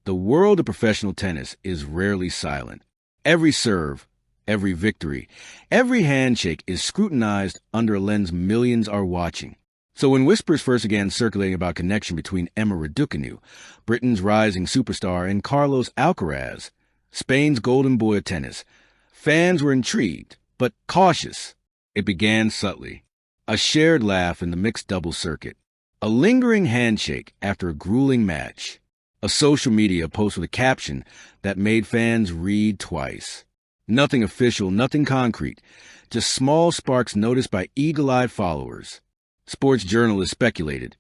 The world of professional tennis is rarely silent. Every serve, every victory, every handshake is scrutinized under a lens millions are watching. So when whispers first began circulating about connection between Emma Raducanu, Britain's rising superstar, and Carlos Alcaraz, Spain's golden boy of tennis, fans were intrigued, but cautious. It began subtly. A shared laugh in the mixed doubles circuit. A lingering handshake after a grueling match. A social media post with a caption that made fans read twice. Nothing official, nothing concrete, just small sparks noticed by eagle-eyed followers. Sports journalists speculated.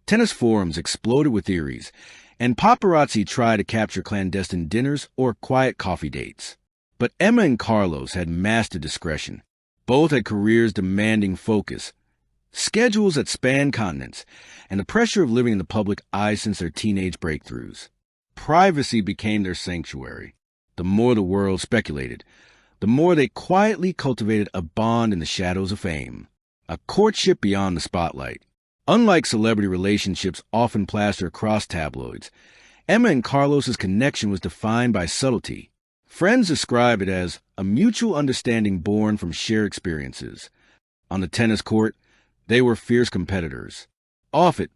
Tennis forums exploded with theories, and paparazzi tried to capture clandestine dinners or quiet coffee dates. But Emma and Carlos had mastered discretion. Both had careers demanding focus, schedules that spanned continents, and the pressure of living in the public eye since their teenage breakthroughs. Privacy became their sanctuary. The more the world speculated, the more they quietly cultivated a bond in the shadows of fame, a courtship beyond the spotlight. Unlike celebrity relationships often plastered across tabloids, Emma and Carlos's connection was defined by subtlety. Friends describe it as a mutual understanding born from shared experiences. On the tennis court, they were fierce competitors. Off it,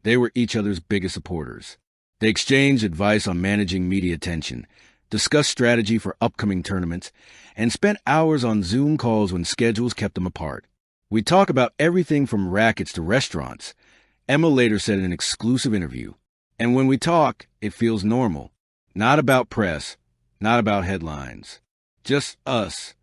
they were each other's biggest supporters. They exchanged advice on managing media attention, discussed strategy for upcoming tournaments, and spent hours on Zoom calls when schedules kept them apart. We talk about everything from rackets to restaurants, Emma later said in an exclusive interview. And when we talk, it feels normal. Not about press, not about headlines. Just us.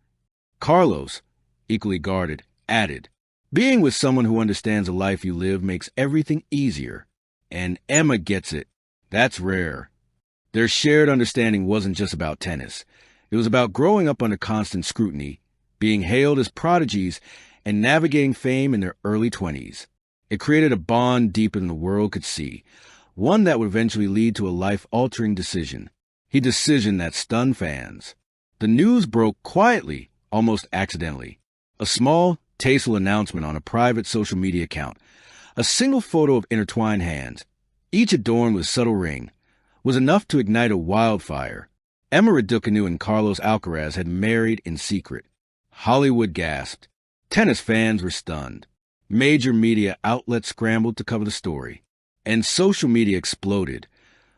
Carlos, equally guarded, added, "Being with someone who understands the life you live makes everything easier. And Emma gets it. That's rare." Their shared understanding wasn't just about tennis. It was about growing up under constant scrutiny, being hailed as prodigies, and navigating fame in their early 20s. It created a bond deeper than the world could see, one that would eventually lead to a life-altering decision. A decision that stunned fans. The news broke quietly, almost accidentally. A small, tasteful announcement on a private social media account, a single photo of intertwined hands, each adorned with a subtle ring, was enough to ignite a wildfire. Emma Raducanu and Carlos Alcaraz had married in secret. Hollywood gasped. Tennis fans were stunned. Major media outlets scrambled to cover the story. And social media exploded,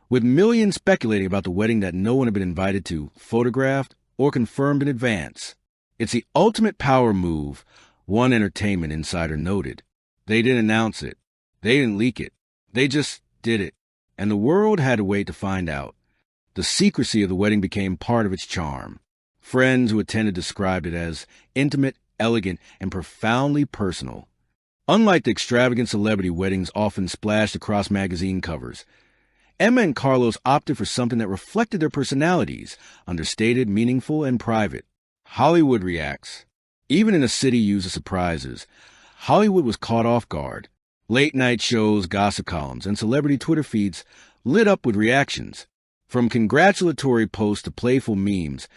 with millions speculating about the wedding that no one had been invited to, photographed, or confirmed in advance. It's the ultimate power move, one entertainment insider noted. They didn't announce it. They didn't leak it. They just did it. And the world had to wait to find out. The secrecy of the wedding became part of its charm. Friends who attended described it as intimate, elegant, and profoundly personal. Unlike the extravagant celebrity weddings often splashed across magazine covers, Emma and Carlos opted for something that reflected their personalities, understated, meaningful, and private. Hollywood reacts. Even in a city used to surprises, Hollywood was caught off guard. Late-night shows, gossip columns, and celebrity Twitter feeds lit up with reactions. From congratulatory posts to playful memes,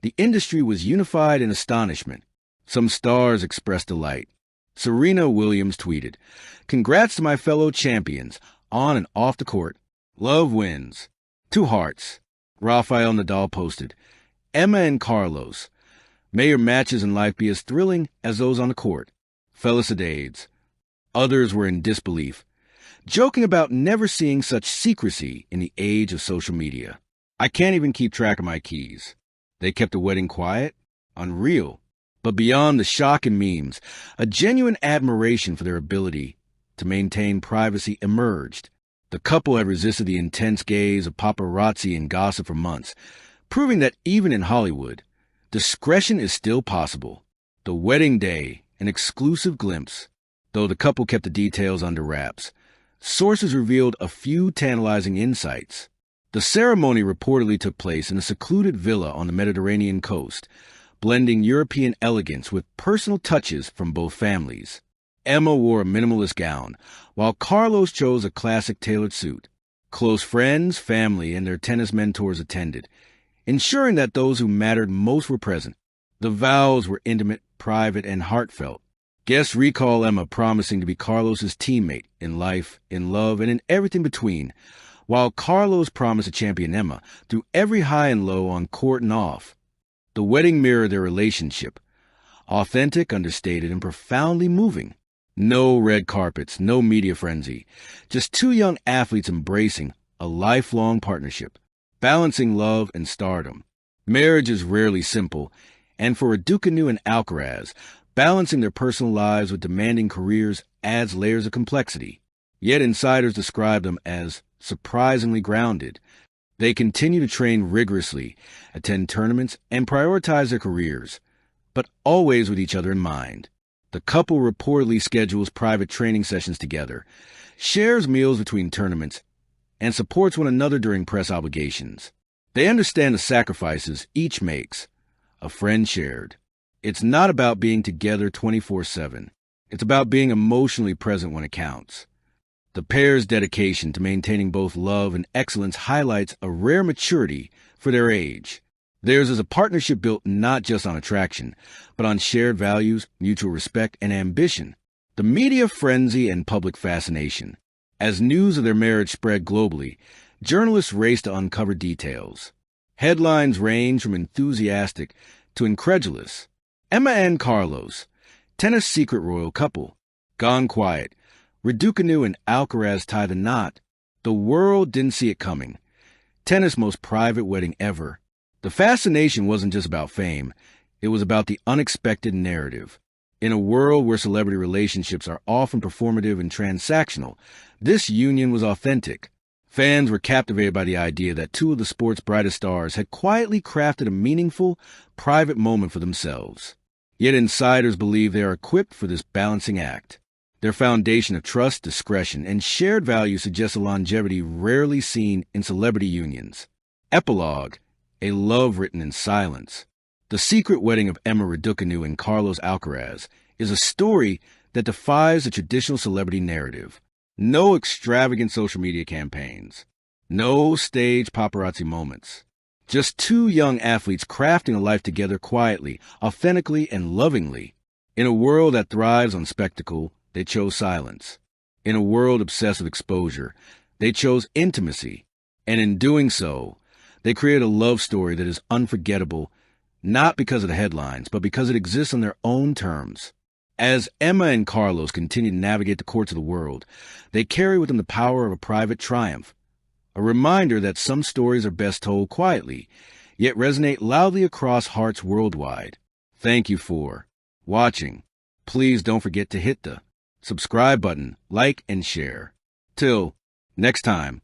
the industry was unified in astonishment. Some stars expressed delight. Serena Williams tweeted, "Congrats to my fellow champions, on and off the court. Love wins." 2 hearts. Rafael Nadal posted, "Emma and Carlos. May your matches in life be as thrilling as those on the court. Felicidades." Others were in disbelief, joking about never seeing such secrecy in the age of social media. "I can't even keep track of my keys." They kept the wedding quiet? Unreal. But beyond the shock and memes, a genuine admiration for their ability to maintain privacy emerged. The couple had resisted the intense gaze of paparazzi and gossip for months, proving that even in Hollywood, discretion is still possible. The wedding day, an exclusive glimpse. Though the couple kept the details under wraps, sources revealed a few tantalizing insights. The ceremony reportedly took place in a secluded villa on the Mediterranean coast, blending European elegance with personal touches from both families. Emma wore a minimalist gown, while Carlos chose a classic tailored suit. Close friends, family, and their tennis mentors attended, ensuring that those who mattered most were present. The vows were intimate, private, and heartfelt. Guests recall Emma promising to be Carlos's teammate in life, in love, and in everything between, while Carlos promised to champion Emma through every high and low on court and off. The wedding mirrored their relationship, authentic, understated, and profoundly moving. No red carpets, no media frenzy, just two young athletes embracing a lifelong partnership, balancing love and stardom. Marriage is rarely simple, and for Raducanu and Alcaraz, balancing their personal lives with demanding careers adds layers of complexity. Yet insiders describe them as surprisingly grounded. They continue to train rigorously, attend tournaments, and prioritize their careers, but always with each other in mind. The couple reportedly schedules private training sessions together, shares meals between tournaments, and supports one another during press obligations. They understand the sacrifices each makes, a friend shared. It's not about being together 24/7. It's about being emotionally present when it counts. The pair's dedication to maintaining both love and excellence highlights a rare maturity for their age. Theirs is a partnership built not just on attraction, but on shared values, mutual respect, and ambition. The media frenzy and public fascination. As news of their marriage spread globally, journalists raced to uncover details. Headlines range from enthusiastic to incredulous. Emma and Carlos, tennis secret royal couple, gone quiet. Raducanu and Alcaraz tie the knot. The world didn't see it coming. Tennis' most private wedding ever. The fascination wasn't just about fame. It was about the unexpected narrative. In a world where celebrity relationships are often performative and transactional, this union was authentic. Fans were captivated by the idea that two of the sport's brightest stars had quietly crafted a meaningful, private moment for themselves. Yet insiders believe they are equipped for this balancing act. Their foundation of trust, discretion, and shared values suggests a longevity rarely seen in celebrity unions. Epilogue, a love written in silence. The secret wedding of Emma Raducanu and Carlos Alcaraz is a story that defies the traditional celebrity narrative. No extravagant social media campaigns. No staged paparazzi moments. Just two young athletes crafting a life together quietly, authentically, and lovingly. In a world that thrives on spectacle, they chose silence. In a world obsessed with exposure, they chose intimacy. And in doing so, they created a love story that is unforgettable, not because of the headlines, but because it exists on their own terms. As Emma and Carlos continue to navigate the courts of the world, they carry with them the power of a private triumph, a reminder that some stories are best told quietly, yet resonate loudly across hearts worldwide. Thank you for watching. Please don't forget to hit the subscribe button, like, and share. Till next time.